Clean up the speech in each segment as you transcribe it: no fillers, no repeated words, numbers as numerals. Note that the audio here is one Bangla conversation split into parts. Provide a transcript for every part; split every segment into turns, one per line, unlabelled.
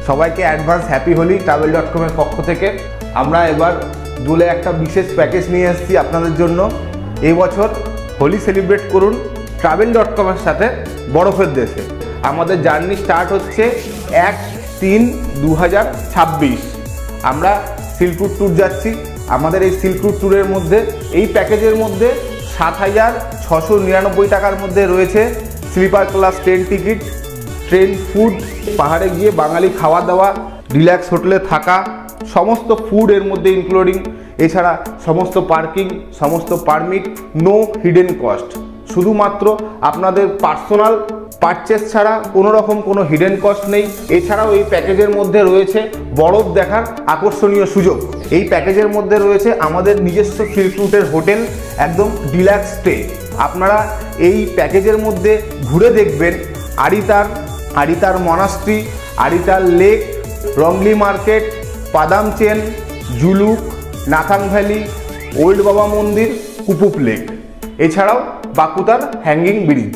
সবাইকে অ্যাডভান্স হ্যাপি হোলি travel.com এর পক্ষ থেকে। আমরা এবার দোলে একটা বিশেষ প্যাকেজ নিয়ে এসেছি আপনাদের জন্য। এই বছর হোলি সেলিব্রেট করুন travel.com এর সাথে বরফের দেশে। আমাদের জার্নি স্টার্ট হচ্ছে 1-3-2026। আমরা সিল্ক রুট ট্যুর যাচ্ছি। আমাদের এই সিল্ক রুট ট্যুরের মধ্যে এই প্যাকেজের মধ্যে 7,699 টাকার মধ্যে রয়েছে sleeper class train ticket, train food, পাহাড়ে গিয়ে বাঙালি খাওয়া দাওয়া, রিল্যাক্স হোটেলে থাকা, সমস্ত ফুড এর মধ্যে ইনক্লুডিং। এছাড়া সমস্ত পার্কিং, সমস্ত পারমিট, নো হিডেন কস্ট। শুধুমাত্র আপনাদের পার্সোনাল পারচেস ছাড়া কোনো রকম কোনো হিডেন কস্ট নেই। এছাড়াও এই প্যাকেজের মধ্যে রয়েছে বরফ দেখার আকর্ষণীয় সুযোগ। এই প্যাকেজের মধ্যে রয়েছে আমাদের নিজস্ব সিল্ক রুটের হোটেল, একদম ডিলাক্স স্টে। আপনারা এই প্যাকেজের মধ্যে ঘুরে দেখবেন Aritar monastery, Aritar lake, Rongli market, Padamchen, Zuluk, Nathang valley, old Baba Mandir, Kupup lake, এছাড়াও বাকুতার হ্যাঙ্গিং ব্রিজ।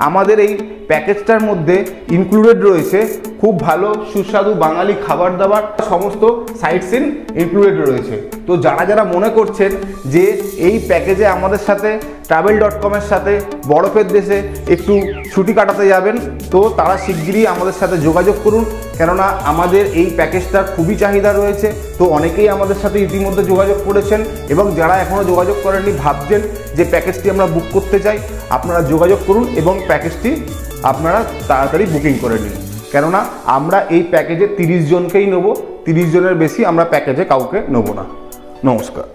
আমাদের এই প্যাকেজটার মধ্যে ইনক্লুডেড রয়েছে খুব ভালো সুস্বাদু বাঙালি খাবার দাবার, সমস্ত সাইট সিন ইনক্লুডেড রয়েছে। তো যারা মনে করছেন যে এই প্যাকেজে আমাদের সাথে travel.com এর সাথে বরফের দেশে একটু ছুটি কাটাতে যাবেন, তো তারা শিগগিরই আমাদের সাথে যোগাযোগ করুন। কেননা আমাদের এই প্যাকেজটার খুবই চাহিদা রয়েছে। তো অনেকেই আমাদের সাথে ইতিমধ্যে যোগাযোগ করেছেন, এবং যারা এখনও যোগাযোগ করেননি, ভাবছেন যে প্যাকেজটি আমরা বুক করতে চাই, আপনারা যোগাযোগ করুন এবং প্যাকেজটি আপনারা তাড়াতাড়ি বুকিং করে নিন। কেননা আমরা এই প্যাকেজে 30 জনকেই নেব, 30 জনের বেশি আমরা প্যাকেজে কাউকে নেব না। নমস্কার।